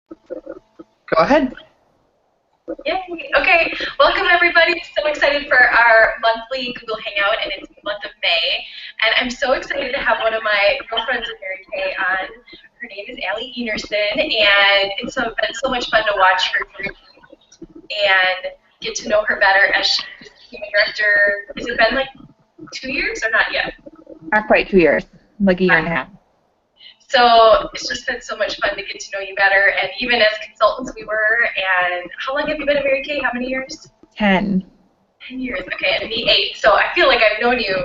Go ahead. Yay! Okay, welcome everybody. So excited for our monthly Google Hangout, and it's the month of May. And I'm so excited to have one of my girlfriends at Mary Kay on. Her name is Allie Enerson, and been so much fun to watch her journey and get to know her better as she just became a director. Has it been like 2 years or not yet? Not quite 2 years, like a year and a half. So it's just been so much fun to get to know you better, and even as consultants we were. And how long have you been at Mary Kay? How many years? 10. 10 years, okay, and me 8. So I feel like I've known you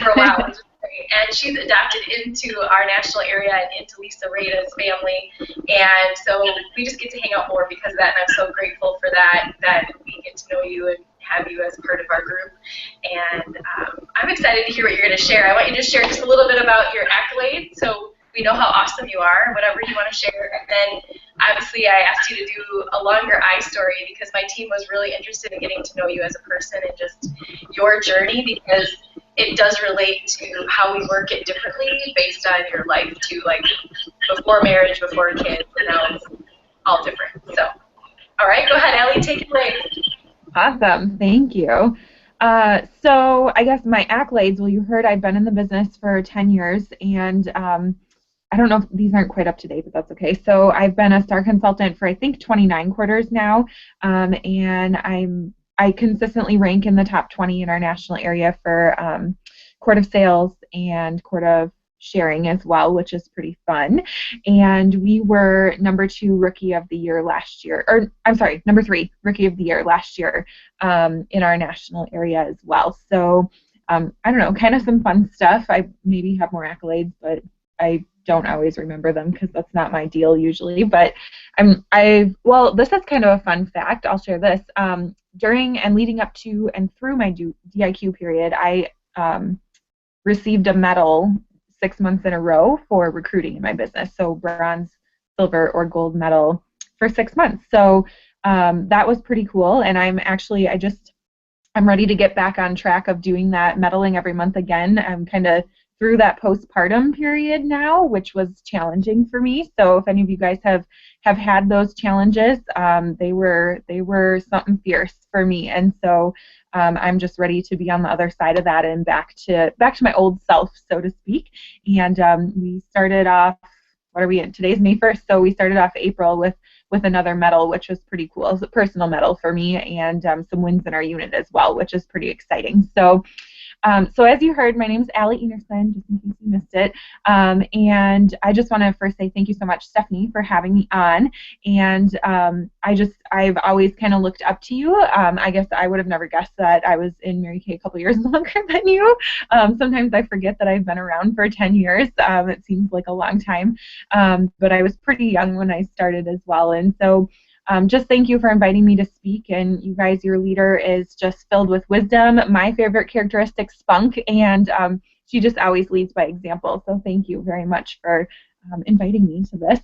for a while, which is great. And she's adopted into our national area and into Lisa Rada's family. And so we just get to hang out more because of that, and I'm so grateful for that, that we get to know you and have you as part of our group. And I'm excited to hear what you're going to share. I want you to share just a little bit about your accolades so we know how awesome you are, whatever you want to share. And then obviously I asked you to do a longer I story because my team was really interested in getting to know you as a person and just your journey, because it does relate to how we work it differently based on your life too, like before marriage, before kids, and now it's all different. So, all right, go ahead, Ellie, take it away. Awesome. Thank you. So I guess my accolades, well, you heard I've been in the business for 10 years, and I don't know if these aren't quite up to date, but that's okay. So I've been a star consultant for I think 29 quarters now, and I consistently rank in the top 20 in our national area for court of sales and court of sharing as well, which is pretty fun. And we were number 2 rookie of the year last year, or I'm sorry, number 3 rookie of the year last year in our national area as well. So I don't know, kind of some fun stuff. I maybe have more accolades, but I don't always remember them because that's not my deal usually. But well, this is kind of a fun fact. I'll share this. During and leading up to and through my DIQ period, I received a medal 6 months in a row for recruiting in my business. So bronze, silver, or gold medal for 6 months. So that was pretty cool. And I'm ready to get back on track of doing that medaling every month again. I'm kind of through that postpartum period now, which was challenging for me. So if any of you guys have had those challenges, they were something fierce for me. And so I'm just ready to be on the other side of that and back to my old self, so to speak. And we started off. What are we in? Today's May 1st, so we started off April with another medal, which was pretty cool. It's a personal medal for me, and some wins in our unit as well, which is pretty exciting. So as you heard, my name is Allie Enerson, just in case you missed it. And I just want to first say thank you so much, Stephanie, for having me on. And I've always kind of looked up to you. I guess I would have never guessed that I was in Mary Kay a couple years longer than you. Sometimes I forget that I've been around for 10 years. It seems like a long time. But I was pretty young when I started as well. And so just thank you for inviting me to speak. And you guys, your leader is just filled with wisdom. My favorite characteristic, spunk, and she just always leads by example. So thank you very much for inviting me to this.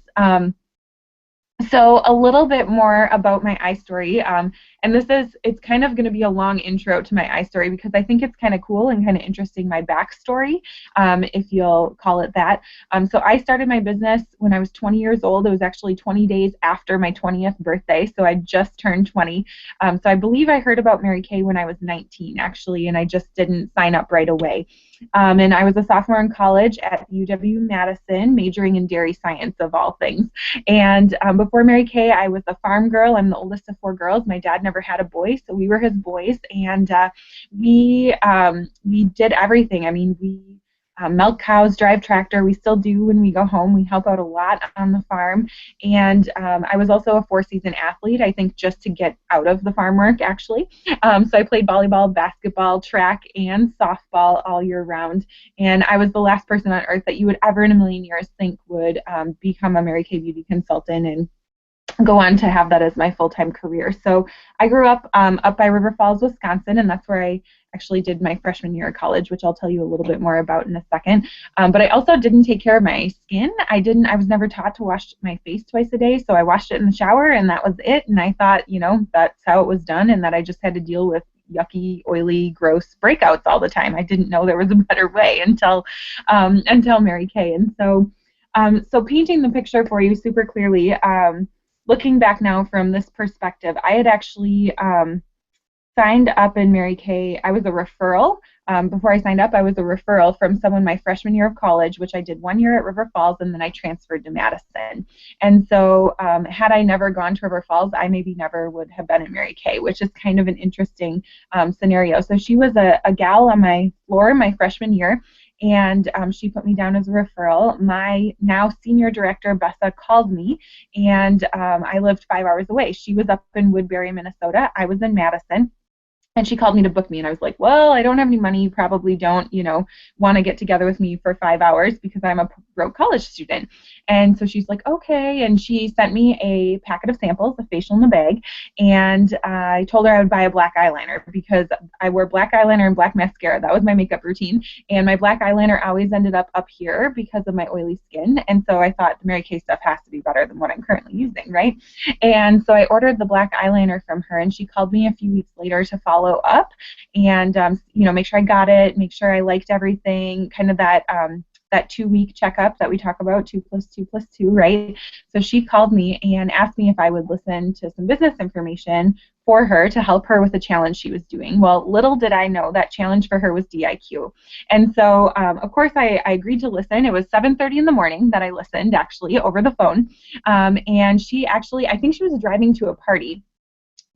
So a little bit more about my iStory, and it's kind of going to be a long intro to my iStory because I think it's kind of cool and kind of interesting, my backstory, if you'll call it that. So I started my business when I was 20 years old. It was actually 20 days after my 20th birthday, so I just turned 20. So I believe I heard about Mary Kay when I was 19, actually, and I just didn't sign up right away. And I was a sophomore in college at UW-Madison, majoring in dairy science, of all things. And before Mary Kay, I was a farm girl. I'm the oldest of 4 girls. My dad never had a boy, so we were his boys. And we did everything. I mean, we milk cows, drive tractor. We still do when we go home. We help out a lot on the farm. And I was also a 4-season athlete, I think just to get out of the farm work, actually. So I played volleyball, basketball, track, and softball all year round. And I was the last person on earth that you would ever in a million years think would become a Mary Kay beauty consultant and go on to have that as my full-time career. So I grew up up by River Falls, Wisconsin, and that's where I actually did my freshman year of college, which I'll tell you a little bit more about in a second. But I also didn't take care of my skin. I was never taught to wash my face twice a day, so I washed it in the shower, and that was it. And I thought, that's how it was done, and that I just had to deal with yucky, oily, gross breakouts all the time. I didn't know there was a better way until Mary Kay. And so painting the picture for you super clearly, looking back now from this perspective, I had actually signed up in Mary Kay. I was a referral. Before I signed up, I was a referral from someone my freshman year of college, which I did 1 year at River Falls, and then I transferred to Madison. And so, had I never gone to River Falls, I maybe never would have been in Mary Kay, which is kind of an interesting scenario. So she was a gal on my floor my freshman year, and she put me down as a referral. My now senior director, Bessa, called me, and I lived 5 hours away. She was up in Woodbury, Minnesota. I was in Madison. And she called me to book me, and I was like, well, I don't have any money. You probably don't, want to get together with me for 5 hours because I'm a broke college student. And so she's like, okay. And she sent me a packet of samples, a facial in a bag. And I told her I would buy a black eyeliner because I wear black eyeliner and black mascara. That was my makeup routine. And my black eyeliner always ended up here because of my oily skin. And so I thought the Mary Kay stuff has to be better than what I'm currently using, right? And so I ordered the black eyeliner from her, and she called me a few weeks later to follow up and make sure I got it, make sure I liked everything, kind of that 2 week checkup that we talk about, 2+2+2, right? So she called me and asked me if I would listen to some business information for her to help her with a challenge she was doing. Well, little did I know that challenge for her was DIQ. And so, of course, I agreed to listen. It was 7:30 in the morning that I listened, actually, over the phone. And she actually, I think she was driving to a party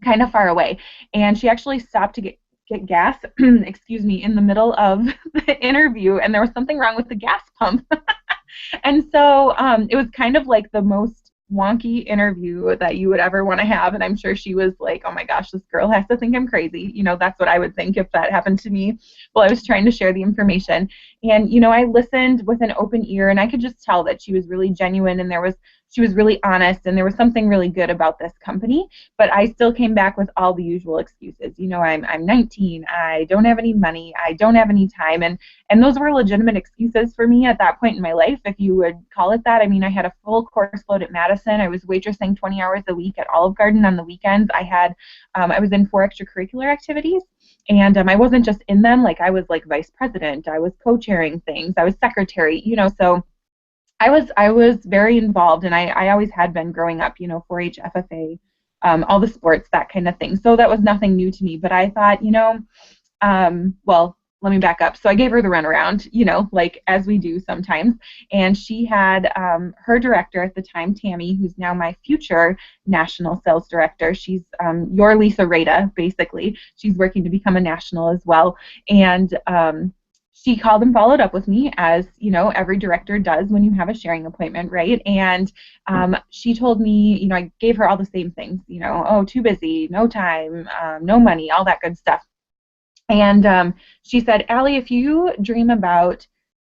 kind of far away, and she actually stopped to get gas excuse me, in the middle of the interview, and there was something wrong with the gas pump. And so it was kind of like the most wonky interview that you would ever want to have, and I'm sure she was like, oh my gosh, this girl has to think I'm crazy. That's what I would think if that happened to me while I was trying to share the information. And I listened with an open ear, and I could just tell that she was really genuine, and she was really honest, and there was something really good about this company. But I still came back with all the usual excuses. I'm 19, I don't have any money, I don't have any time, and those were legitimate excuses for me at that point in my life, if you would call it that. I mean, I had a full course load at Madison. I was waitressing 20 hours a week at Olive Garden on the weekends. I was in 4 extracurricular activities, and I wasn't just in them. Like, I was like vice president, I was co-chairing things, I was secretary, so I was very involved, and I always had been growing up, 4-H, FFA, all the sports, that kind of thing. So that was nothing new to me. But I thought, well, let me back up. So I gave her the runaround, like as we do sometimes. And she had her director at the time, Tammy, who's now my future national sales director. She's your Lisa Rada, basically. She's working to become a national as well. And she called and followed up with me, as every director does when you have a sharing appointment, right? And she told me, I gave her all the same things, oh, too busy, no time, no money, all that good stuff. And she said, Allie, if you dream about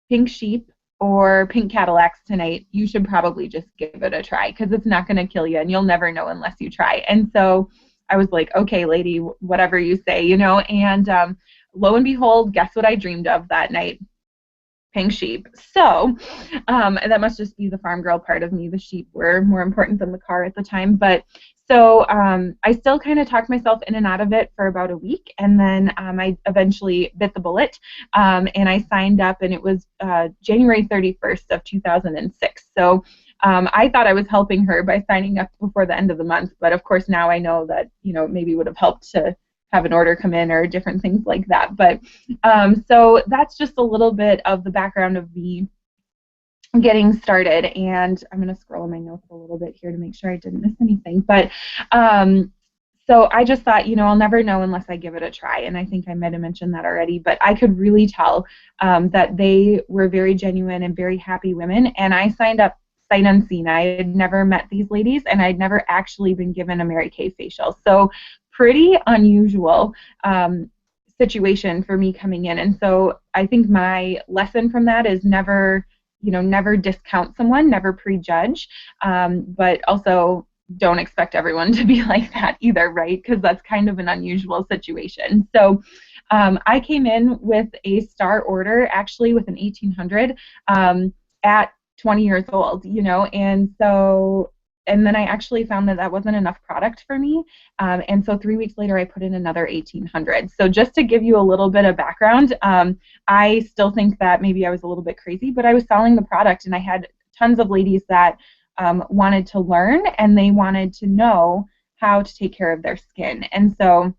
pink sheep or pink Cadillacs tonight, you should probably just give it a try, because it's not going to kill you, and you'll never know unless you try. And so I was like, okay, lady, whatever you say, and lo and behold, guess what I dreamed of that night? Pink sheep. So that must just be the farm girl part of me. The sheep were more important than the car at the time. But so I still kind of talked myself in and out of it for about a week, and then I eventually bit the bullet, and I signed up, and it was January 31st of 2006. So I thought I was helping her by signing up before the end of the month, but of course now I know that maybe would have helped to have an order come in or different things like that. But so that's just a little bit of the background of me getting started. And I'm going to scroll in my notes a little bit here to make sure I didn't miss anything. But so I just thought, I'll never know unless I give it a try. And I think I might have mentioned that already, but I could really tell that they were very genuine and very happy women. And I signed up sight unseen. I had never met these ladies, and I'd never actually been given a Mary Kay facial. So pretty unusual situation for me coming in. And so I think my lesson from that is never discount someone, never prejudge, but also don't expect everyone to be like that either, right? Because that's kind of an unusual situation. So I came in with a star order, actually with an 1800 at 20 years old, and then I actually found that wasn't enough product for me, and so 3 weeks later I put in another 1800. So just to give you a little bit of background, I still think that maybe I was a little bit crazy, but I was selling the product, and I had tons of ladies that wanted to learn and they wanted to know how to take care of their skin. And so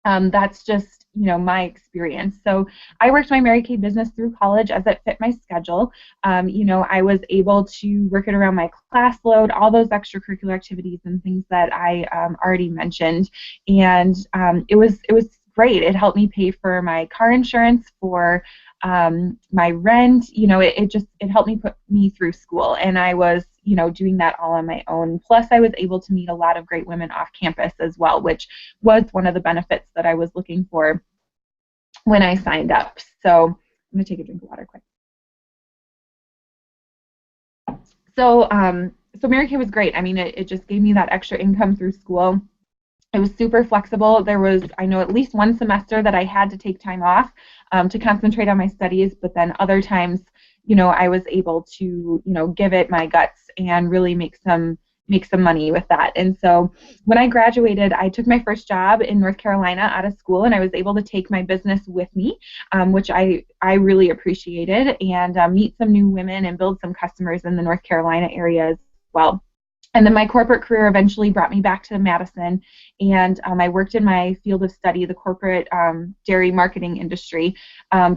that's just, my experience. So I worked my Mary Kay business through college as it fit my schedule. I was able to work it around my class load, all those extracurricular activities and things that I already mentioned. And it was great. It helped me pay for my car insurance, for my rent. It helped me put me through school, and I was doing that all on my own. Plus I was able to meet a lot of great women off campus as well, which was one of the benefits that I was looking for when I signed up. So I'm going to take a drink of water quick. So Mary Kay was great. I mean, it just gave me that extra income through school. It was super flexible. There was, I know, at least one semester that I had to take time off to concentrate on my studies, but then other times, I was able to, give it my guts and really make some money with that. And so when I graduated, I took my first job in North Carolina out of school, and I was able to take my business with me, which I really appreciated, and meet some new women and build some customers in the North Carolina area as well. And then my corporate career eventually brought me back to Madison, and I worked in my field of study, the corporate dairy marketing industry,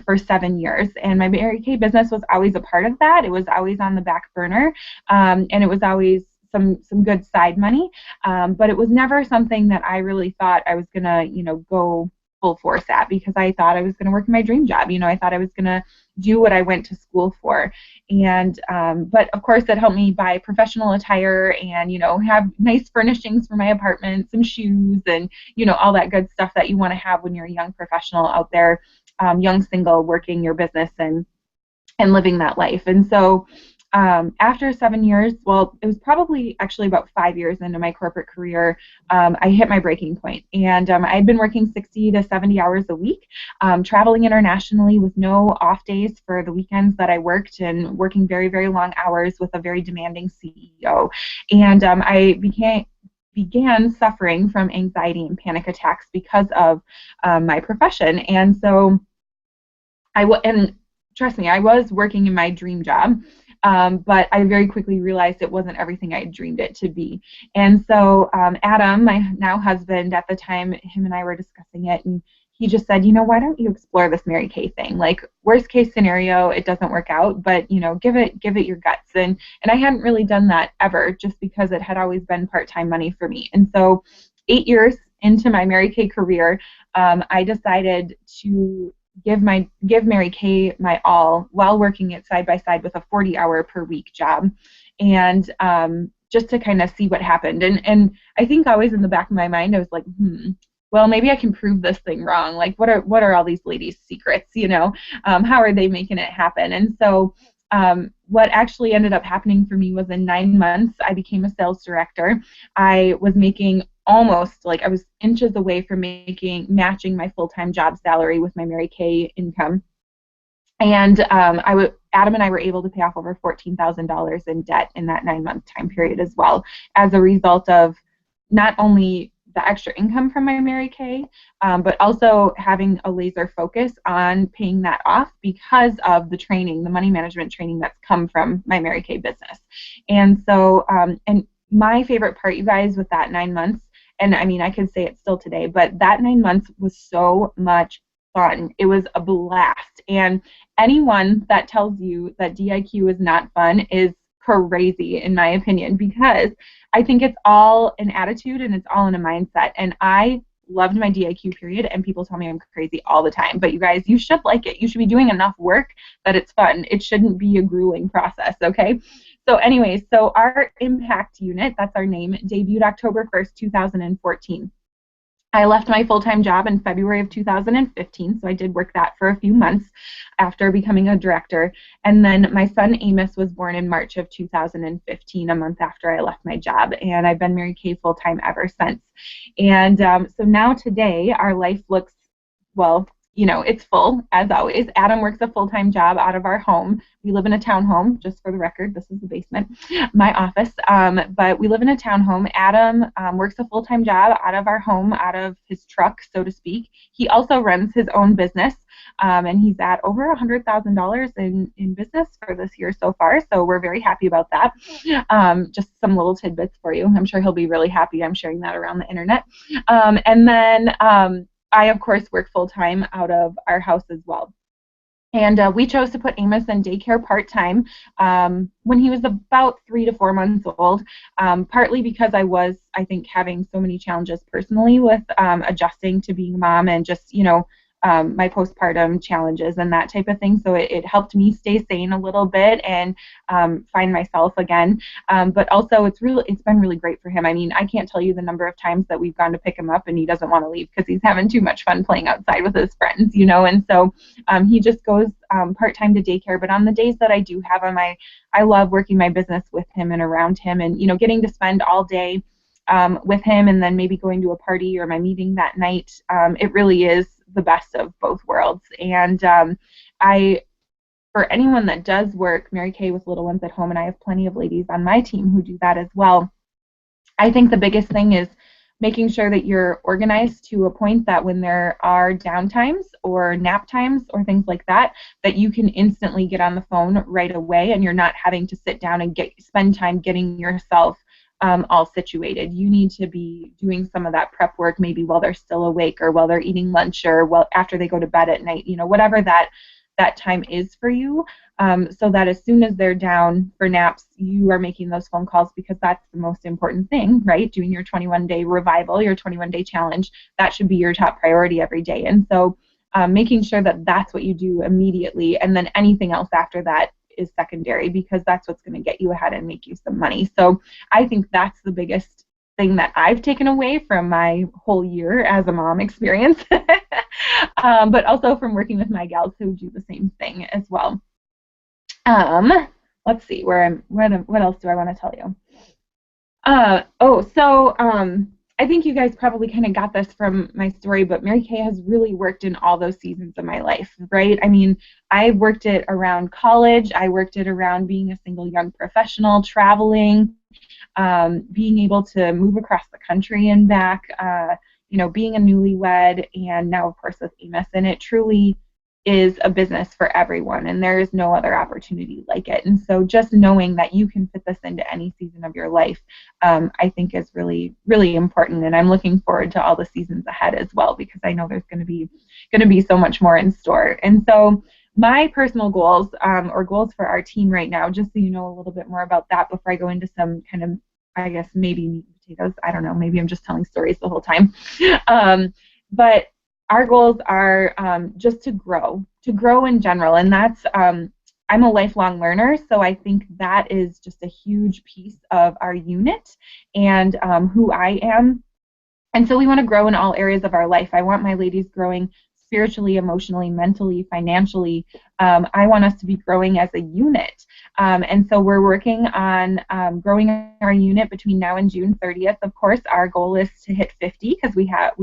for 7 years. And my Mary Kay business was always a part of that. It was always on the back burner, and it was always some good side money, but it was never something that I really thought I was gonna, go full force at, because I thought I was going to work in my dream job. I thought I was going to do what I went to school for. And but of course, that helped me buy professional attire and have nice furnishings for my apartment, some shoes, and all that good stuff that you want to have when you're a young professional out there, young single, working your business and living that life. And so after 7 years, well, it was probably actually about 5 years into my corporate career, I hit my breaking point. And I'd been working 60 to 70 hours a week, traveling internationally with no off days for the weekends that I worked, and working very, very long hours with a very demanding CEO. And I began suffering from anxiety and panic attacks because of my profession. And so and trust me, I was working in my dream job. But I very quickly realized it wasn't everything I had dreamed it to be. And so Adam, my now husband at the time, him and I were discussing it, and he just said, why don't you explore this Mary Kay thing? Like, worst case scenario, it doesn't work out, but give it your guts. And I hadn't really done that ever, just because it had always been part-time money for me. And so 8 years into my Mary Kay career, I decided to give Mary Kay my all while working it side by side with a 40-hour per week job, and just to kind of see what happened. And I think always in the back of my mind, I was like, well, maybe I can prove this thing wrong. Like, what are all these ladies' secrets? How are they making it happen? And so what actually ended up happening for me was in 9 months, I became a sales director. I was making almost, like, I was inches away from matching my full-time job salary with my Mary Kay income. And Adam and I were able to pay off over $14,000 in debt in that 9-month time period as well, as a result of not only the extra income from my Mary Kay, but also having a laser focus on paying that off because of the training, the money management training that's come from my Mary Kay business. And so, and my favorite part, you guys, with that 9 months, and I mean, I could say it still today, but that 9 months was so much fun. It was a blast. And anyone that tells you that DIQ is not fun is crazy, in my opinion, because I think it's all an attitude and it's all in a mindset. And I loved my DIQ period, and people tell me I'm crazy all the time. But you guys, you should like it. You should be doing enough work that it's fun. It shouldn't be a grueling process, okay? So anyways, so our Impact Unit, that's our name, debuted October 1st, 2014. I left my full-time job in February of 2015, so I did work that for a few months after becoming a director. And then my son Amos was born in March of 2015, a month after I left my job, and I've been Mary Kay full-time ever since. And so now today, our life looks, well, it's full as always. Adam works a full-time job out of our home. We live in a townhome, just for the record. This is the basement, my office. But we live in a townhome. Adam works a full-time job out of our home, out of his truck, so to speak. He also runs his own business, and he's at over $100,000 in business for this year so far. So we're very happy about that. Just some little tidbits for you. I'm sure he'll be really happy I'm sharing that around the internet. And then I, of course, work full-time out of our house as well. And we chose to put Amos in daycare part-time when he was about 3 to 4 months old, partly because I think, having so many challenges personally with adjusting to being a mom and just, my postpartum challenges and that type of thing. So it helped me stay sane a little bit and find myself again. But also it's been really great for him. I mean, I can't tell you the number of times that we've gone to pick him up and he doesn't want to leave because he's having too much fun playing outside with his friends, and so he just goes part-time to daycare. But on the days that I do have him, I love working my business with him and around him, and getting to spend all day with him, and then maybe going to a party or my meeting that night. It really is the best of both worlds. And for anyone that does work Mary Kay with little ones at home, and I have plenty of ladies on my team who do that as well, I think the biggest thing is making sure that you're organized to a point that when there are downtimes or nap times or things like that, that you can instantly get on the phone right away, and you're not having to sit down and spend time getting yourself all situated. You need to be doing some of that prep work maybe while they're still awake, or while they're eating lunch, or after they go to bed at night, whatever that time is for you, so that as soon as they're down for naps, you are making those phone calls, because that's the most important thing, right? Doing your 21-day revival, your 21-day challenge, that should be your top priority every day. And so making sure that that's what you do immediately, and then anything else after that is secondary, because that's what's going to get you ahead and make you some money. So I think that's the biggest thing that I've taken away from my whole year as a mom experience, but also from working with my gals who do the same thing as well. Let's see, what else do I want to tell you? I think you guys probably kind of got this from my story, but Mary Kay has really worked in all those seasons of my life, right? I mean, I worked it around college. I worked it around being a single young professional, traveling, being able to move across the country and back, being a newlywed, and now, of course, with Amos. And it truly is a business for everyone, and there is no other opportunity like it. And so just knowing that you can fit this into any season of your life, I think is really, really important. And I'm looking forward to all the seasons ahead as well, because I know there's going to be so much more in store. And so my personal goals, or goals for our team right now, just so you know a little bit more about that before I go into some kind of, I guess, maybe meat and potatoes. I don't know. Maybe I'm just telling stories the whole time. But our goals are just to grow in general. And that's, I'm a lifelong learner, so I think that is just a huge piece of our unit and who I am. And so we want to grow in all areas of our life. I want my ladies growing spiritually, emotionally, mentally, financially. I want us to be growing as a unit. And so we're working on growing our unit between now and June 30th. Of course, our goal is to hit 50, because we have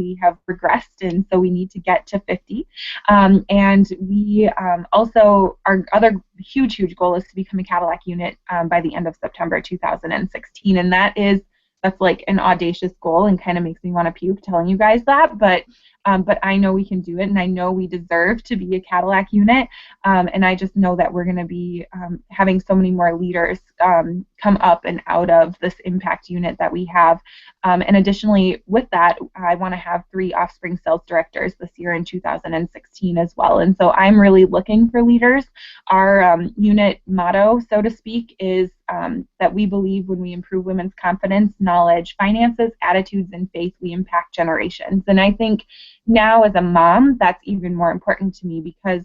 regressed, and so we need to get to 50. And we also, our other huge goal is to become a Cadillac unit by the end of September 2016. And that's like an audacious goal, and kind of makes me want to puke telling you guys that, but I know we can do it, and I know we deserve to be a Cadillac unit, and I just know that we're going to be having so many more leaders come up and out of this impact unit that we have. And additionally, with that, I want to have 3 offspring sales directors this year in 2016 as well. And so I'm really looking for leaders. Our unit motto, so to speak, is that we believe when we improve women's confidence, knowledge, finances, attitudes, and faith, we impact generations. And I think now as a mom, that's even more important to me, because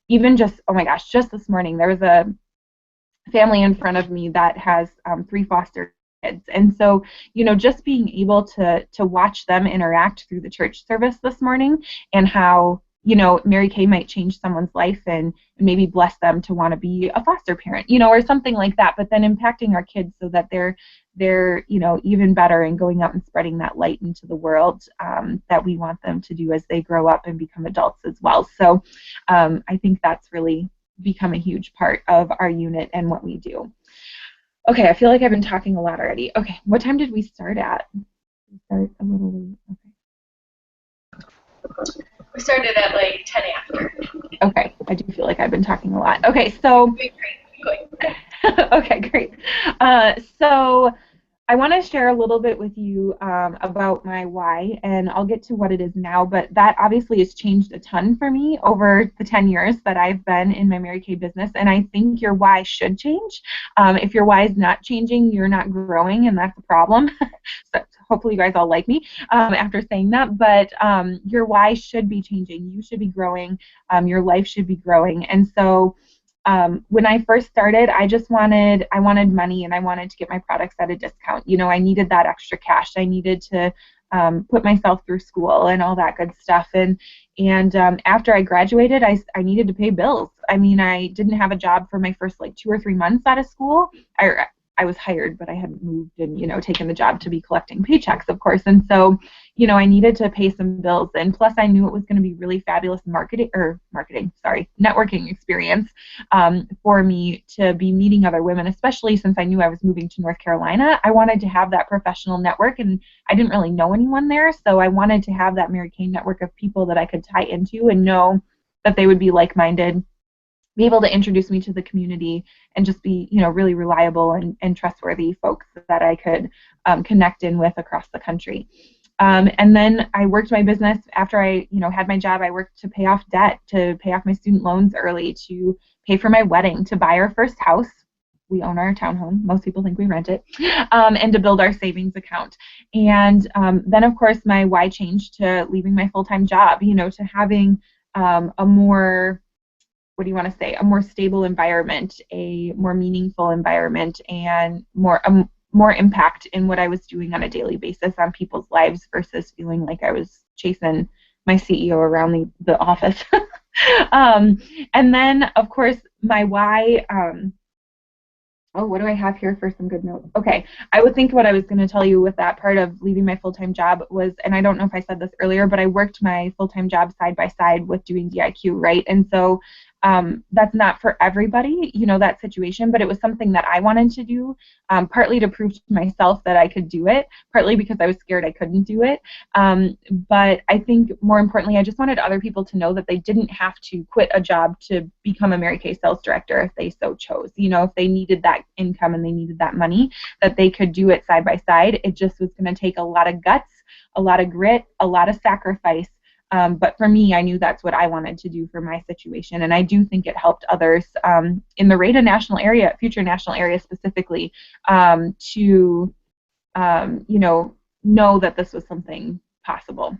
even just, oh my gosh, just this morning, there was a family in front of me that has 3 foster kids. And so, just being able to watch them interact through the church service this morning, and how, Mary Kay might change someone's life and maybe bless them to want to be a foster parent, or something like that, but then impacting our kids so that they're even better and going out and spreading that light into the world that we want them to do as they grow up and become adults as well. So I think that's really become a huge part of our unit and what we do. Okay, I feel like I've been talking a lot already. Okay, what time did we start at? We start a little late. Okay. We started at like 10 after. Okay, I do feel like I've been talking a lot. Okay, so. Okay, great. So I want to share a little bit with you about my why, and I'll get to what it is now, but that obviously has changed a ton for me over the 10 years that I've been in my Mary Kay business, and I think your why should change. If your why is not changing, you're not growing, and that's a problem. So hopefully you guys all like me after saying that, but your why should be changing. You should be growing. Your life should be growing, and so when I first started, I wanted money and I wanted to get my products at a discount. I needed that extra cash. I needed to put myself through school and all that good stuff. And after I graduated, I needed to pay bills. I mean, I didn't have a job for my first like 2 or 3 months out of school. I was hired, but I hadn't moved and, taken the job to be collecting paychecks, of course. And so, I needed to pay some bills. And plus, I knew it was going to be really fabulous networking experience for me to be meeting other women, especially since I knew I was moving to North Carolina. I wanted to have that professional network, and I didn't really know anyone there. So I wanted to have that Mary Kay network of people that I could tie into and know that they would be like-minded, be able to introduce me to the community, and just be, really reliable and trustworthy folks that I could connect in with across the country. And then I worked my business after I, had my job. I worked to pay off debt, to pay off my student loans early, to pay for my wedding, to buy our first house. We own our townhome. Most people think we rent it. And to build our savings account. And then, of course, my why changed to leaving my full-time job, to having a more, what do you want to say, a more stable environment, a more meaningful environment, and more impact in what I was doing on a daily basis on people's lives versus feeling like I was chasing my CEO around the office. And then, of course, my why. Oh, what do I have here for some good notes? Okay, I would think what I was going to tell you with that part of leaving my full-time job was, and I don't know if I said this earlier, but I worked my full-time job side by side with doing DIQ, right? And so that's not for everybody, that situation, but it was something that I wanted to do, partly to prove to myself that I could do it, partly because I was scared I couldn't do it. But I think more importantly, I just wanted other people to know that they didn't have to quit a job to become a Mary Kay sales director if they so chose. If they needed that income and they needed that money, that they could do it side by side. It just was going to take a lot of guts, a lot of grit, a lot of sacrifice. But for me, I knew that's what I wanted to do for my situation, and I do think it helped others in the Rada national area, future national area specifically, to know that this was something possible.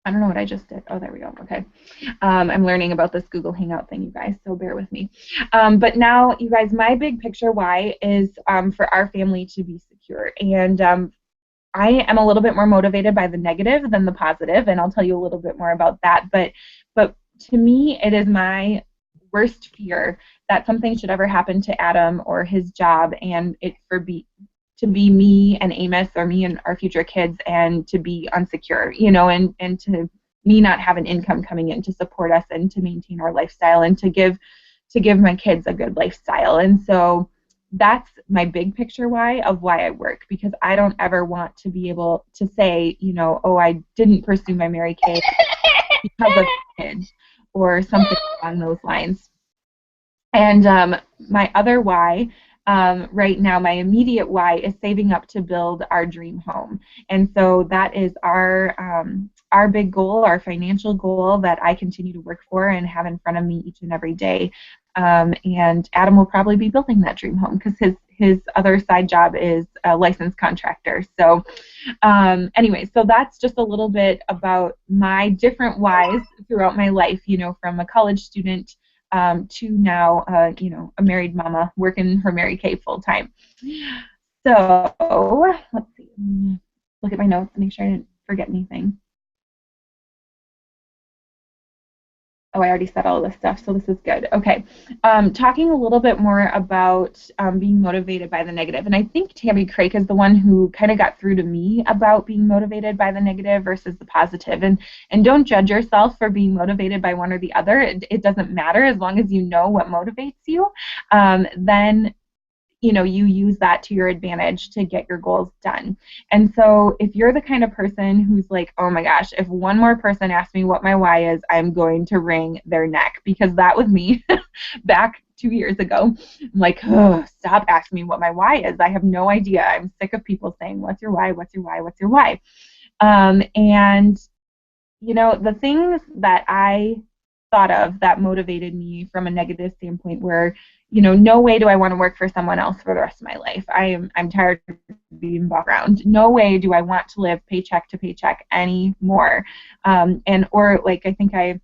I don't know what I just did. Oh, there we go. Okay. I'm learning about this Google Hangout thing, you guys, so bear with me. But now, you guys, my big picture why is for our family to be secure. And I am a little bit more motivated by the negative than the positive, and I'll tell you a little bit more about that. But to me, it is my worst fear that something should ever happen to Adam or his job, and to be me and Amos, or me and our future kids, and to be unsecure, and to me not have an income coming in to support us and to maintain our lifestyle and to give my kids a good lifestyle. And so that's my big picture why I work, because I don't ever want to be able to say, oh, I didn't pursue my Mary Kay because of kids or something along those lines. And my other why, right now, my immediate why is saving up to build our dream home. And so that is our big goal, our financial goal that I continue to work for and have in front of me each and every day. And Adam will probably be building that dream home because his other side job is a licensed contractor. So anyway, so that's just a little bit about my different whys throughout my life, from a college student to now, a married mama working her Mary Kay full time. So let's see. Look at my notes and make sure I didn't forget anything. Oh, I already said all this stuff, so this is good. Okay. Talking a little bit more about being motivated by the negative. And I think Tammy Craig is the one who kind of got through to me about being motivated by the negative versus the positive. And don't judge yourself for being motivated by one or the other. It doesn't matter as long as you know what motivates you. Then you use that to your advantage to get your goals done. And so if you're the kind of person who's like, oh my gosh, if one more person asks me what my why is, I'm going to wring their neck, because that was me back 2 years ago. I'm like, oh, stop asking me what my why is. I have no idea. I'm sick of people saying, what's your why? What's your why? What's your why? And the things that I thought of that motivated me from a negative standpoint were, no way do I want to work for someone else for the rest of my life. I'm tired of being bossed around. No way do I want to live paycheck to paycheck anymore. Or like I think I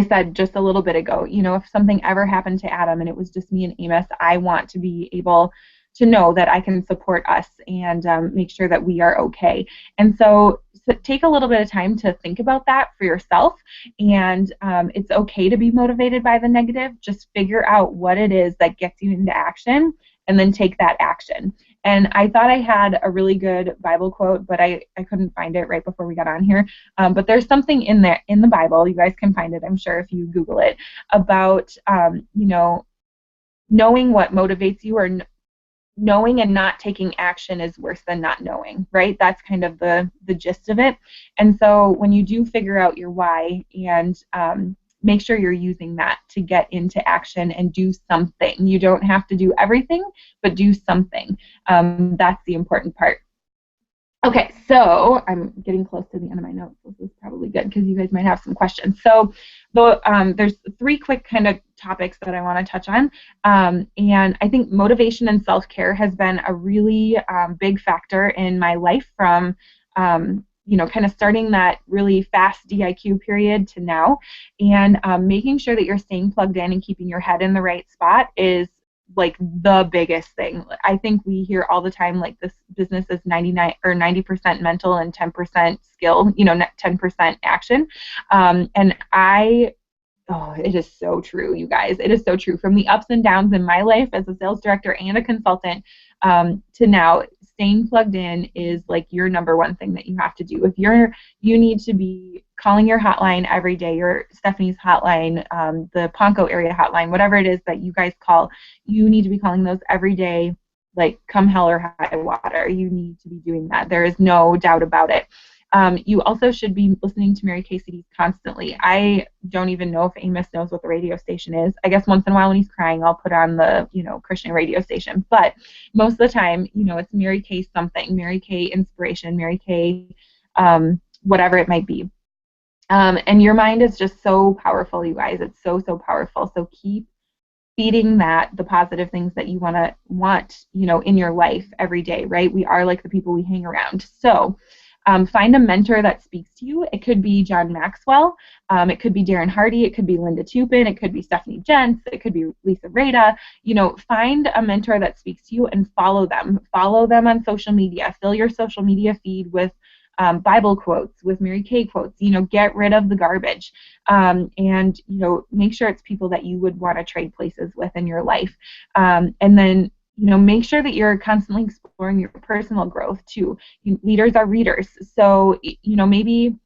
said just a little bit ago, if something ever happened to Adam and it was just me and Amos, I want to be able to know that I can support us and make sure that we are okay. And so take a little bit of time to think about that for yourself. And it's okay to be motivated by the negative. Just figure out what it is that gets you into action and then take that action. And I thought I had a really good Bible quote, but I couldn't find it right before we got on here. But there's something in there in the Bible, you guys can find it, I'm sure, if you Google it, about, knowing what motivates you, or knowing and not taking action is worse than not knowing, right? That's kind of the gist of it. And so when you do figure out your why and make sure you're using that to get into action and do something. You don't have to do everything, but do something. That's the important part. Okay, so I'm getting close to the end of my notes. This is probably good because you guys might have some questions. So there's three quick kind of topics that I want to touch on. And I think motivation and self-care has been a really big factor in my life from, kind of starting that really fast DIQ period to now. And making sure that you're staying plugged in and keeping your head in the right spot is like the biggest thing. I think we hear all the time, like, this business is 99 or 90% mental and 10% skill, 10% action. And it is so true, you guys. It is so true. From the ups and downs in my life as a sales director and a consultant to now, staying plugged in is like your number one thing that you have to do. If you need to be calling your hotline every day, your Stephanie's hotline, the Ponco area hotline, whatever it is that you guys call, you need to be calling those every day, like come hell or high water. You need to be doing that. There is no doubt about it. You also should be listening to Mary Kay CDs constantly. I don't even know if Amos knows what the radio station is. I guess once in a while when he's crying, I'll put on the, Christian radio station. But most of the time, it's Mary Kay something, Mary Kay inspiration, Mary Kay, whatever it might be. And your mind is just so powerful, you guys. It's so, so powerful. So keep feeding the positive things that you want, in your life every day, right? We are like the people we hang around. So find a mentor that speaks to you. It could be John Maxwell. It could be Darren Hardy. It could be Linda Tupin. It could be Stephanie Jentz. It could be Lisa Rada. Find a mentor that speaks to you and follow them. Follow them on social media. Fill your social media feed with Bible quotes, with Mary Kay quotes. Get rid of the garbage. And make sure it's people that you would want to trade places with in your life. And then make sure that you're constantly exploring your personal growth too. Leaders are readers. So, maybe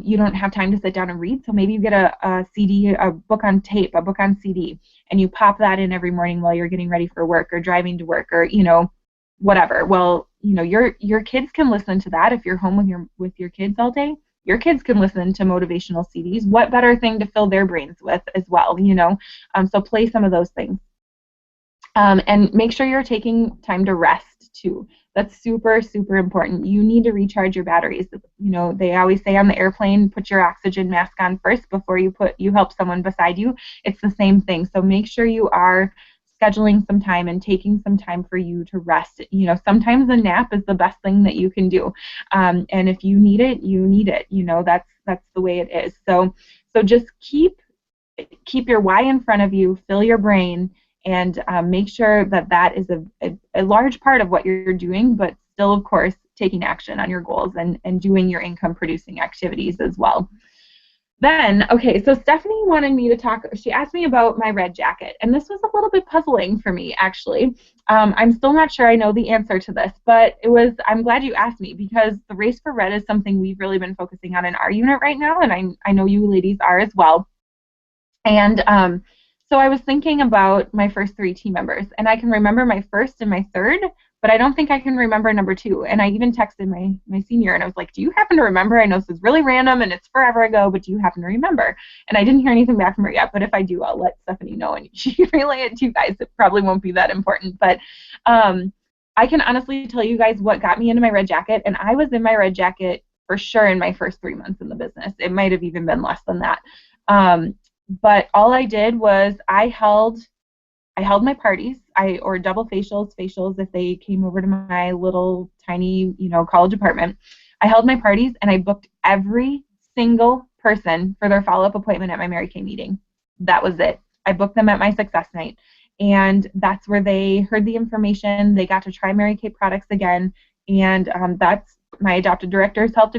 you don't have time to sit down and read. So maybe you get a CD, a book on tape, a book on CD, and you pop that in every morning while you're getting ready for work or driving to work or, whatever. Well, your kids can listen to that. If you're home with your kids all day, your kids can listen to motivational CDs. What better thing to fill their brains with as well, So play some of those things. And make sure you're taking time to rest too. That's super, super important. You need to recharge your batteries. They always say on the airplane, put your oxygen mask on first before you help someone beside you. It's the same thing. So make sure you are scheduling some time and taking some time for you to rest. Sometimes a nap is the best thing that you can do. And if you need it, you need it. That's the way it is. So just keep your why in front of you, fill your brain, and make sure that is a large part of what you're doing, but still, of course, taking action on your goals and doing your income producing activities as well. Then, okay, so Stephanie wanted me to talk. She asked me about my red jacket, and this was a little bit puzzling for me, actually. I'm still not sure I know the answer to this, but I'm glad you asked me because the race for red is something we've really been focusing on in our unit right now, and I know you ladies are as well. And so I was thinking about my first three team members, and I can remember my first and my third, but I don't think I can remember number two. And I even texted my senior, and I was like, "Do you happen to remember? I know this is really random and it's forever ago, but do you happen to remember?" And I didn't hear anything back from her yet. But if I do, I'll let Stephanie know, and she can relay it to you guys. It probably won't be that important, but um, I can honestly tell you guys what got me into my red jacket, and I was in my red jacket for sure in my first 3 months in the business. It might have even been less than that. Um, but all I did was I held my parties, or double facials if they came over to my little tiny, college apartment. I held my parties and I booked every single person for their follow-up appointment at my Mary Kay meeting. That was it. I booked them at my success night. And that's where they heard the information. They got to try Mary Kay products again. And that's my adopted directors helped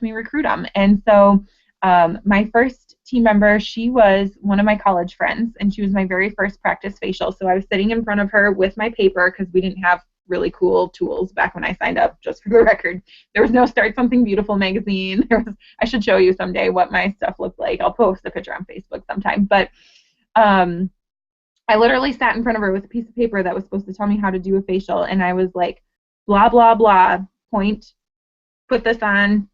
me recruit them. And so my first team member, she was one of my college friends, and she was my very first practice facial. So I was sitting in front of her with my paper because we didn't have really cool tools back when I signed up, just for the record. There was no Start Something Beautiful magazine. I should show you someday what my stuff looked like. I'll post a picture on Facebook sometime. But um, I literally sat in front of her with a piece of paper that was supposed to tell me how to do a facial, and I was like, blah, blah, blah, point, put this on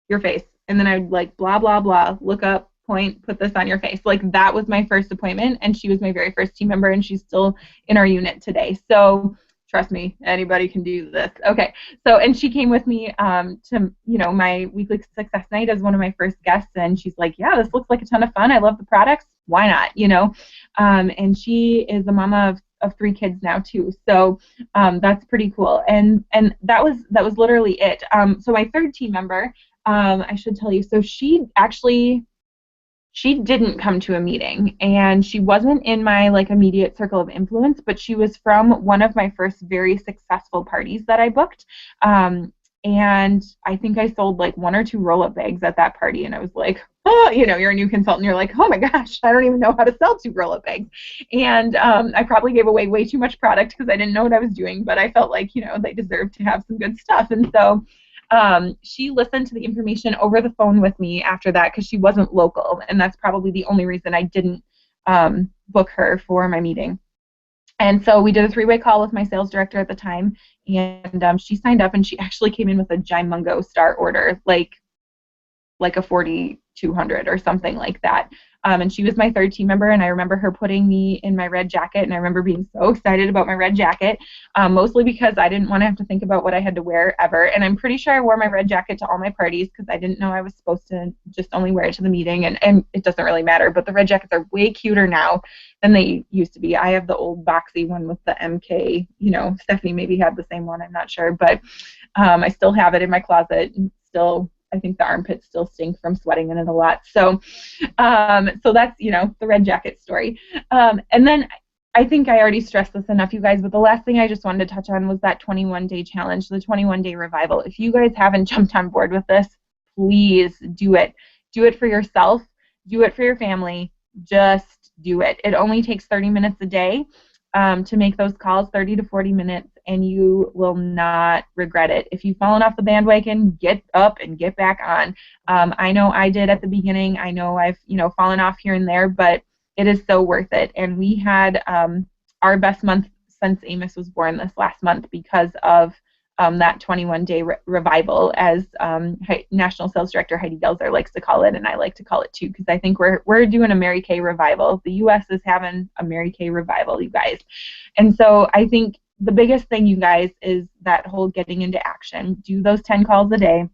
your face. And then I'd like, blah, blah, blah, look up, point, put this on your face. Like, that was my first appointment, and she was my very first team member, and she's still in our unit today. So trust me, anybody can do this. Okay. So, and she came with me to, my weekly success night as one of my first guests, and she's like, yeah, this looks like a ton of fun. I love the products. Why not? And she is a mama of three kids now too. So that's pretty cool. And that was literally it. So my third team member, I should tell you. So she didn't come to a meeting, and she wasn't in my like immediate circle of influence, but she was from one of my first very successful parties that I booked. And I think I sold like one or two roll-up bags at that party, and I was like, oh, you're a new consultant, you're like, oh my gosh, I don't even know how to sell two roll-up bags. And I probably gave away way too much product because I didn't know what I was doing, but I felt like they deserved to have some good stuff. And so she listened to the information over the phone with me after that because she wasn't local, and that's probably the only reason I didn't book her for my meeting. And so we did a three-way call with my sales director at the time, and she signed up, and she actually came in with a Jimungo start order, like a 4,200 or something like that. And she was my third team member, and I remember her putting me in my red jacket, and I remember being so excited about my red jacket, mostly because I didn't want to have to think about what I had to wear ever. And I'm pretty sure I wore my red jacket to all my parties because I didn't know I was supposed to just only wear it to the meeting, and it doesn't really matter. But the red jackets are way cuter now than they used to be. I have the old boxy one with the MK. Stephanie maybe had the same one, I'm not sure, but I still have it in my closet, and still I think the armpits still stink from sweating in it a lot. So that's, the red jacket story. And then I think I already stressed this enough, you guys, but the last thing I just wanted to touch on was that 21-day challenge, the 21-day revival. If you guys haven't jumped on board with this, please do it. Do it for yourself. Do it for your family. Just do it. It only takes 30 minutes a day to make those calls, 30 to 40 minutes, and you will not regret it. If you've fallen off the bandwagon, get up and get back on. I know I did at the beginning. I know I've fallen off here and there, but it is so worth it. And we had our best month since Amos was born this last month because of that 21-day revival, as National Sales Director Heidi Gelzer likes to call it, and I like to call it too, because I think we're doing a Mary Kay revival. The U.S. is having a Mary Kay revival, you guys. And so I think the biggest thing, you guys, is that whole getting into action. Do those 10 calls a day.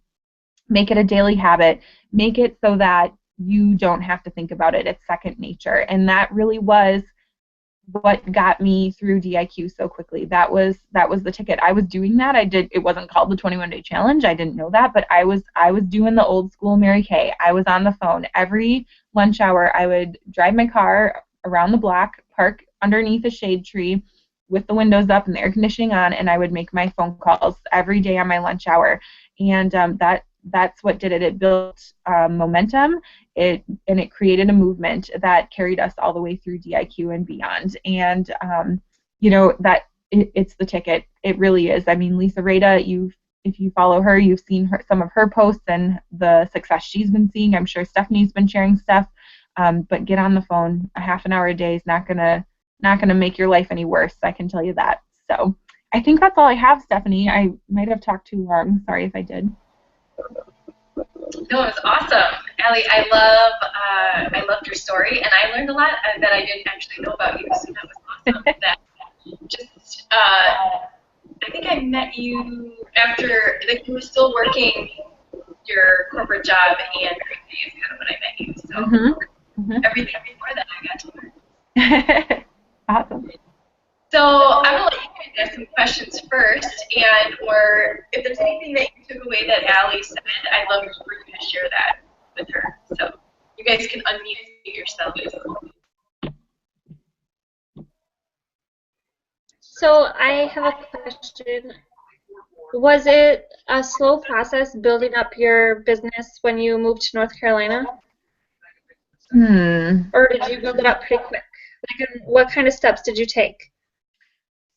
Make it a daily habit. Make it so that you don't have to think about it. It's second nature. And that really was what got me through DIQ so quickly. That was the ticket. I was doing that. It wasn't called the 21-day challenge. I didn't know that, but I was doing the old school Mary Kay. I was on the phone every lunch hour. I would drive my car around the block, park underneath a shade tree with the windows up and the air conditioning on, and I would make my phone calls every day on my lunch hour. And that that's what did it. It built momentum. It created a movement that carried us all the way through DIQ and beyond. And that it's the ticket. It really is. I mean, Lisa Rada, if you follow her, you've seen some of her posts and the success she's been seeing. I'm sure Stephanie's been sharing stuff. But get on the phone. A half an hour a day is not gonna make your life any worse. I can tell you that. So I think that's all I have, Stephanie. I might have talked too long. Sorry if I did. No, it was awesome, Allie. I loved your story, and I learned a lot that I didn't actually know about you. So that was awesome. That just I think I met you after you were still working your corporate job, and crazy is kind of when I met you. So everything before that I got to learn. Awesome. So I'm going to let you guys ask some questions first, or if there's anything that you took away that Allie said, I'd love for you to share that with her. So you guys can unmute yourselves. So I have a question. Was it a slow process building up your business when you moved to North Carolina? Or did you build it up pretty quick? Like, what kind of steps did you take?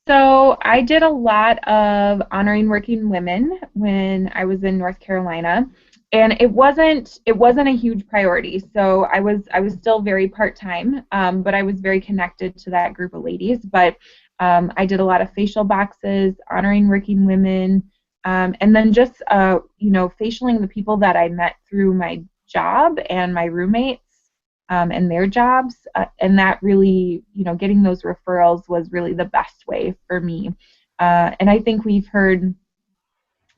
So I did a lot of honoring working women when I was in North Carolina, and it wasn't a huge priority. So I was still very part-time, but I was very connected to that group of ladies. But I did a lot of facial boxes, honoring working women, and then just facialing the people that I met through my job and my roommates. And their jobs, and that really, getting those referrals was really the best way for me. And I think we've heard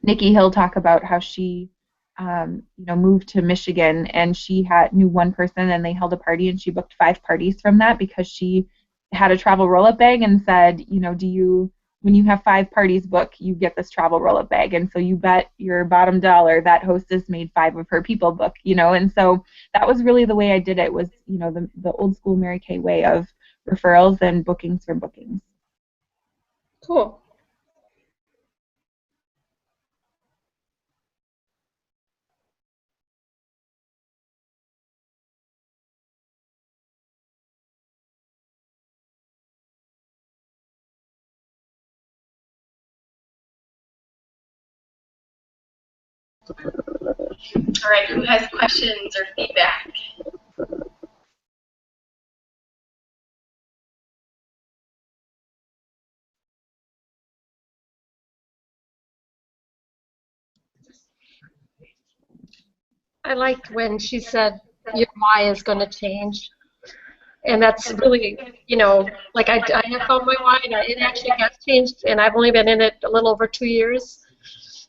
Nikki Hill talk about how she, moved to Michigan, and she knew one person, and they held a party, and she booked 5 parties from that because she had a travel roll-up bag and said, when you have 5 parties booked, you get this travel roll-up bag, and so you bet your bottom dollar that hostess made 5 of her people book, and so that was really the way I did it, was, the old school Mary Kay way of referrals and bookings for bookings. Cool. All right, who has questions or feedback? I liked when she said your why is going to change. And that's really, like I have found my why, and it actually has changed, and I've only been in it a little over 2 years.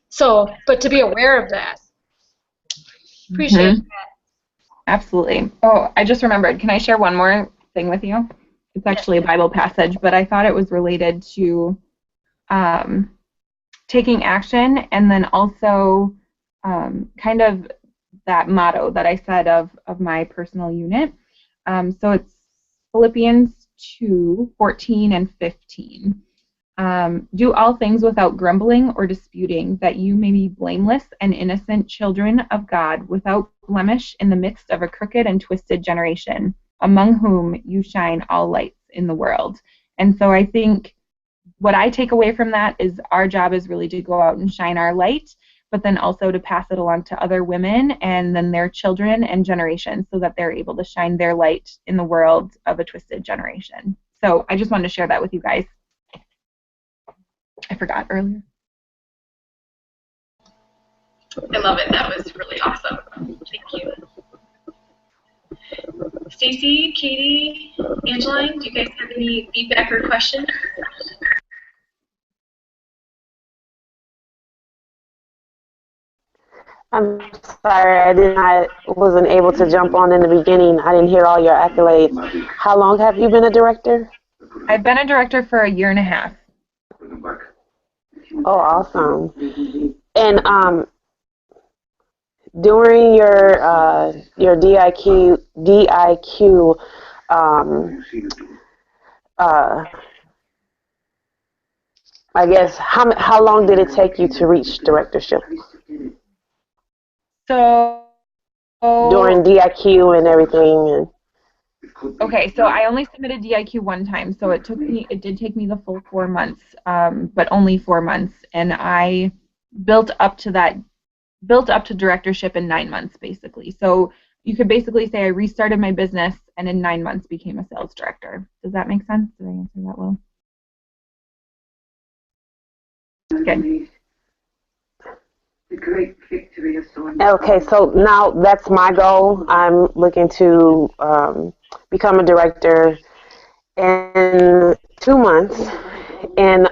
So, but to be aware of that, appreciate that. Absolutely. Oh, I just remembered. Can I share one more thing with you? It's actually a Bible passage, but I thought it was related to taking action, and then also kind of that motto that I said of my personal unit. So it's Philippians 2:14 and 15. Do all things without grumbling or disputing, that you may be blameless and innocent children of God, without blemish in the midst of a crooked and twisted generation, among whom you shine all lights in the world. And so I think what I take away from that is our job is really to go out and shine our light, but then also to pass it along to other women and then their children and generations, so that they're able to shine their light in the world of a twisted generation. So I just wanted to share that with you guys. I forgot earlier. I love it. That was really awesome. Thank you. Stacy, Katie, Angeline, do you guys have any feedback or questions? I'm sorry, I wasn't able to jump on in the beginning. I didn't hear all your accolades. How long have you been a director? I've been a director for 1.5 years. Oh, awesome. And during your DIQ I guess how long did it take you to reach directorship? So, during DIQ and everything? And okay, so I only submitted DIQ one time, so it did take me the full 4 months, but only 4 months, and I built up to that, built up to directorship in 9 months, basically. So you could basically say I restarted my business and in 9 months became a sales director. Does that make sense? Did I answer that well? Good. The great victory of Thorn. okay, so now that's my goal. I'm looking to become a director in 2 months. And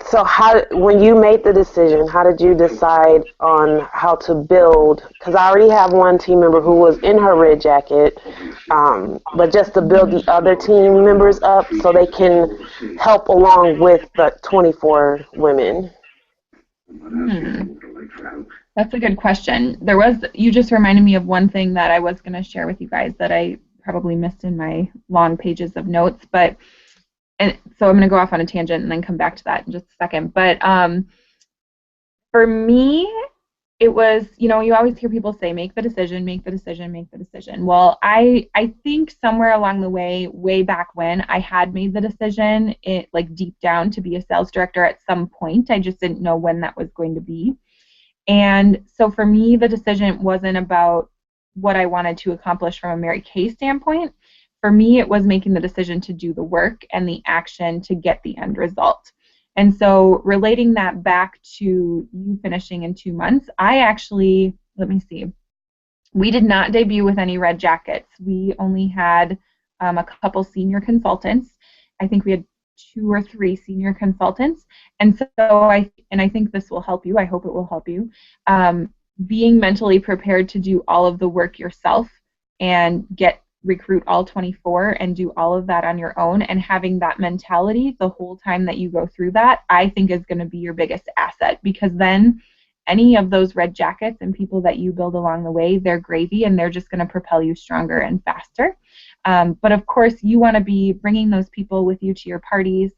so how, when you made the decision, how did you decide on how to build? Because I already have one team member who was in her red jacket, but just to build the other team members up so they can help along with the 24 women. That's a good question. You just reminded me of one thing that I was going to share with you guys that I probably missed in my long pages of notes, and so I'm going to go off on a tangent and then come back to that in just a second. But for me, it was, you always hear people say, make the decision, make the decision, make the decision. Well, I think somewhere along the way back when, I had made the decision, like deep down, to be a sales director at some point. I just didn't know when that was going to be. And so for me, the decision wasn't about what I wanted to accomplish from a Mary Kay standpoint. For me, it was making the decision to do the work and the action to get the end result. And so relating that back to you finishing in 2 months, I actually, let me see, we did not debut with any red jackets. We only had a couple senior consultants. I think we had 2 or 3 senior consultants. And so I think this will help you. I hope it will help you. Being mentally prepared to do all of the work yourself and recruit all 24 and do all of that on your own, and having that mentality the whole time that you go through that, I think is going to be your biggest asset, because then any of those red jackets and people that you build along the way, they're gravy, and they're just going to propel you stronger and faster. But of course, you want to be bringing those people with you to your parties.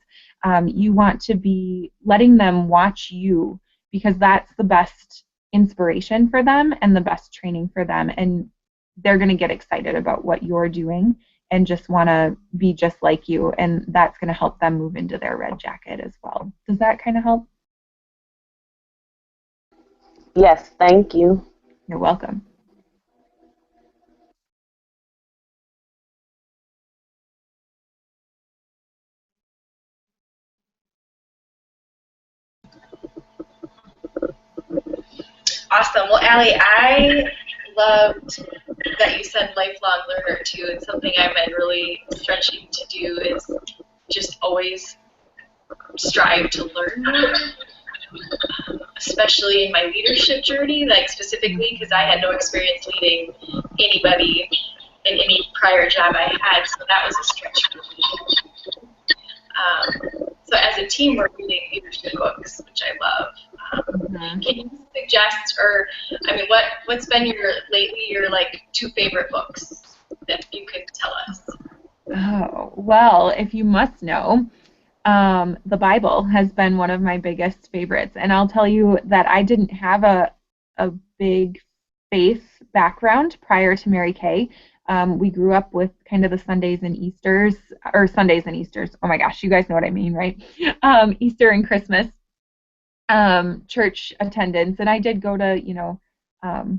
You want to be letting them watch you, because that's the best inspiration for them and the best training for them. And they're going to get excited about what you're doing and just want to be just like you. And that's going to help them move into their red jacket as well. Does that kind of help? Yes, thank you. You're welcome. Awesome. Well, Allie, I loved that you said lifelong learner too. It's something I've been really stretching to do, is just always strive to learn more, especially in my leadership journey, like specifically because I had no experience leading anybody in any prior job I had, so that was a stretch for me. So as a team, we're reading leadership books, which I love. Can you suggest, or I mean, what's been your like 2 favorite books that you could tell us? Oh, well, if you must know, the Bible has been one of my biggest favorites, and I'll tell you that I didn't have a big faith background prior to Mary Kay. We grew up with kind of the Sundays and Easters. Oh my gosh, you guys know what I mean, right? Easter and Christmas church attendance, and I did go to,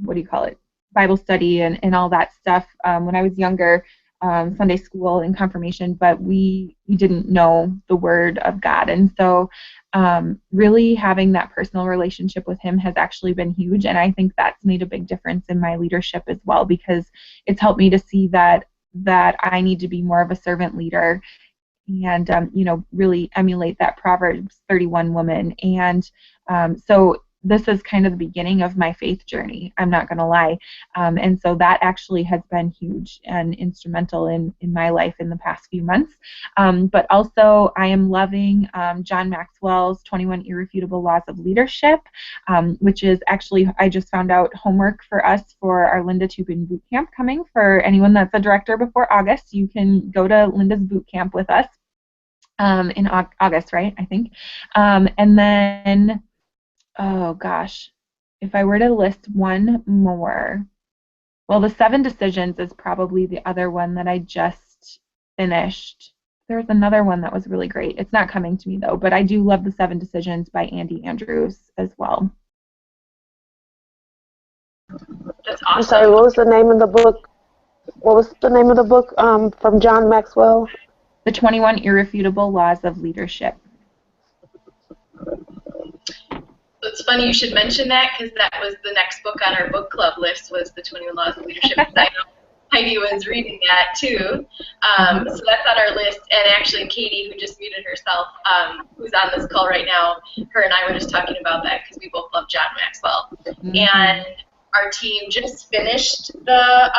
what do you call it, Bible study and all that stuff when I was younger, Sunday school and confirmation, but we didn't know the Word of God, and so really having that personal relationship with Him has actually been huge, and I think that's made a big difference in my leadership as well, because it's helped me to see that I need to be more of a servant leader, and really emulate that Proverbs 31 woman. And so this is kind of the beginning of my faith journey, I'm not going to lie. And so that actually has been huge and instrumental in my life in the past few months. But also I am loving John Maxwell's 21 Irrefutable Laws of Leadership, which is actually, I just found out, homework for us for our Linda Tupin boot camp coming. For anyone that's a director before August, you can go to Linda's boot camp with us in August, right, I think. And then, oh gosh, if I were to list one more, well, the Seven Decisions is probably the other one that I just finished. There's another one that was really great. It's not coming to me though, but I do love the Seven Decisions by Andy Andrews as well. That's I'm sorry, awesome. what was the name of the book? What was the name of the book from John Maxwell? The 21 Irrefutable Laws of Leadership. It's funny you should mention that because that was the next book on our book club list was the 21 Laws of Leadership. I know Heidi was reading that too. So that's on our list. And actually Katie, who just muted herself, who's on this call right now, her and I were just talking about that because we both love John Maxwell. And our team just finished the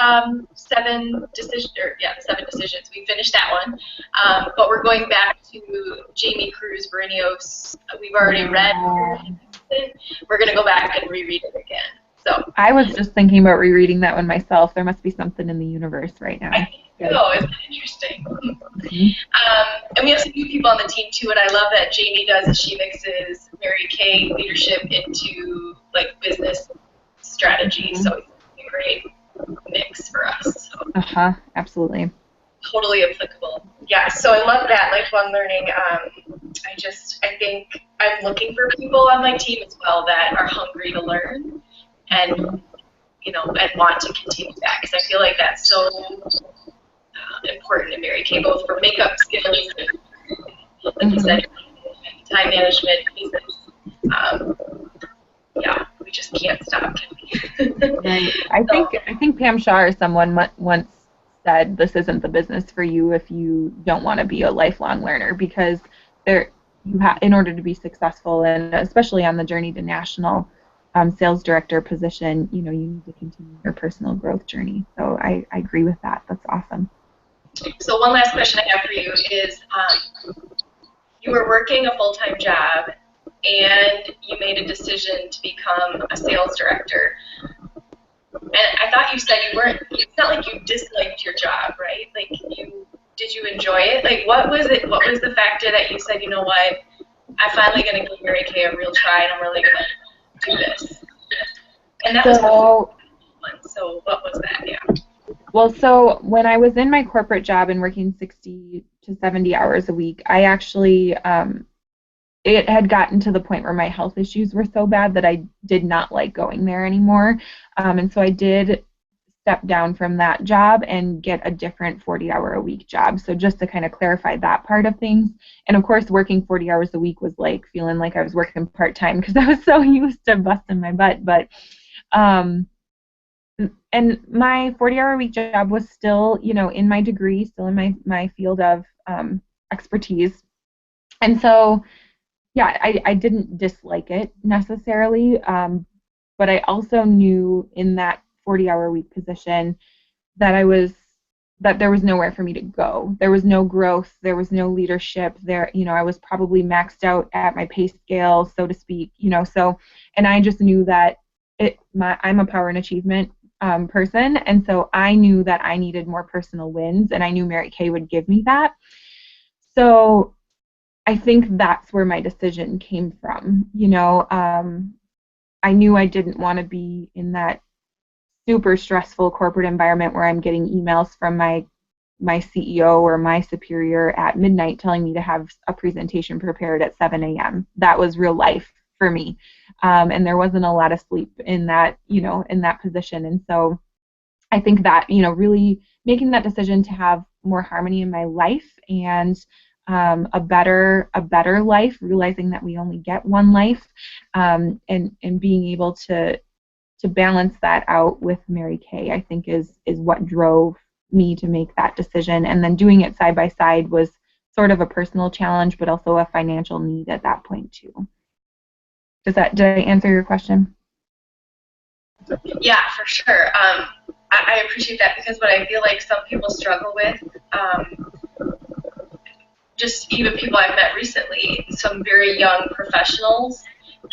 Seven Decisions. We finished that one. But we're going back to Jamie Cruz Bernios. We've already read it. We're going to go back and reread it again. So I was just thinking about rereading that one myself. There must be something in the universe right now. I think so. Isn't it interesting? And we have some new people on the team too, and I love that Jamie does is she mixes Mary Kay leadership into like business strategy. So it's a great mix for us. So. Absolutely. Totally applicable. Yeah, so I love that lifelong learning. I think I'm looking for people on my team as well that are hungry to learn and and want to continue that because I feel like that's so important in Mary Kay, both for makeup skills and like you said, time management, business. Yeah, we just can't stop, can we? Right. I think Pam Shaw or someone once said this isn't the business for you if you don't want to be a lifelong learner because in order to be successful and especially on the journey to national sales director position, you need to continue your personal growth journey. So I agree with that. That's awesome. So one last question I have for you is you were working a full-time job and you made a decision to become a sales director. And I thought you said you weren't, it's not like you disliked your job, right? Like did you enjoy it? Like what was it, what was the factor that you said, you know what, I'm finally going to give Mary Kay a real try and I'm really going to do this? And that was before one, so what was that, yeah? Well, so when I was in my corporate job and working 60 to 70 hours a week, I actually, it had gotten to the point where my health issues were so bad that I did not like going there anymore. And so I did step down from that job and get a different 40-hour-a-week job. So just to kind of clarify that part of things. And of course, working 40 hours a week was like feeling like I was working part-time because I was so used to busting my butt. But and my 40-hour-a-week job was still, in my degree, still in my field of expertise. And so, yeah, I didn't dislike it necessarily, but I also knew in that 40-hour-a-week position that there was nowhere for me to go. There was no growth. There was no leadership. I was probably maxed out at my pay scale, so to speak. So, and I just knew that I'm a power and achievement person, and so I knew that I needed more personal wins, and I knew Mary Kay would give me that. So I think that's where my decision came from. I knew I didn't want to be in that super stressful corporate environment where I'm getting emails from my CEO or my superior at midnight telling me to have a presentation prepared at 7 a.m. That was real life for me. And there wasn't a lot of sleep in that, in that position. And so I think that, really making that decision to have more harmony in my life and a better life, realizing that we only get one life, and being able to balance that out with Mary Kay, I think is what drove me to make that decision. And then doing it side by side was sort of a personal challenge, but also a financial need at that point too. Did I answer your question? Yeah, for sure. I appreciate that because what I feel like some people struggle with, just even people I've met recently, some very young professionals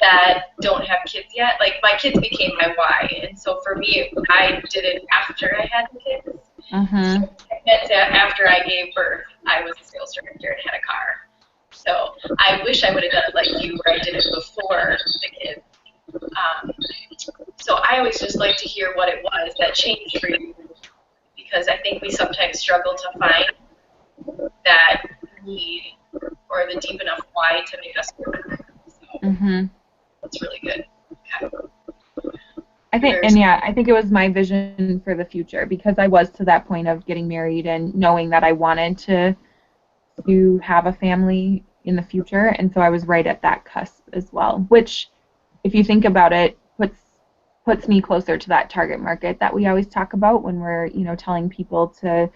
that don't have kids yet. Like my kids became my why, and so for me, I did it after I had the kids. So that's after I gave birth, I was a sales director and had a car. So I wish I would have done it like you, where I did it before the kids. I always just like to hear what it was that changed for you, because I think we sometimes struggle to find that need or the deep enough why to make us work. So that's really good. Okay. I think it was my vision for the future, because I was to that point of getting married and knowing that I wanted to have a family in the future, and so I was right at that cusp as well, which, if you think about it, puts me closer to that target market that we always talk about when we're, telling people to,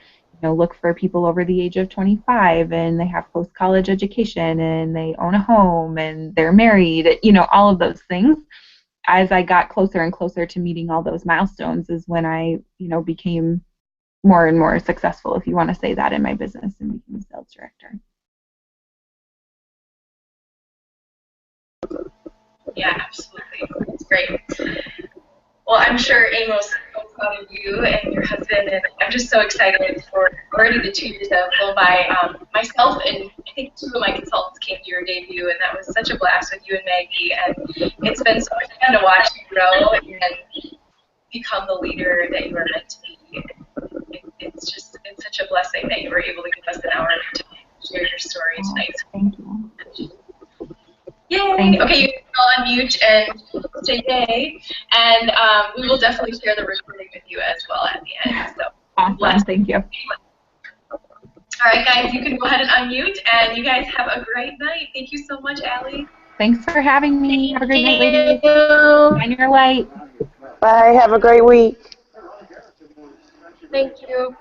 look for people over the age of 25 and they have post-college education and they own a home and they're married, all of those things. As I got closer and closer to meeting all those milestones is when I, became more and more successful, if you want to say that, in my business and became a sales director. Yeah, absolutely. That's great. Well, I'm sure Amos is so proud of you and your husband, and I'm just so excited for already the 2 years that have flown by. Myself and I think 2 of my consultants came to your debut, and that was such a blast with you and Maggie, and it's been so much fun to watch you grow and become the leader that you are meant to be. It's such a blessing that you were able to give us an hour of your time to share your story tonight. Thank you. Yay! Okay, you can all unmute and say yay, and we will definitely share the recording with you as well at the end. So awesome, thank you. All right, guys, you can go ahead and unmute, and you guys have a great night. Thank you so much, Allie. Thanks for having me. Have a great night, ladies. you. Shine your light. Bye. Have a great week. Thank you.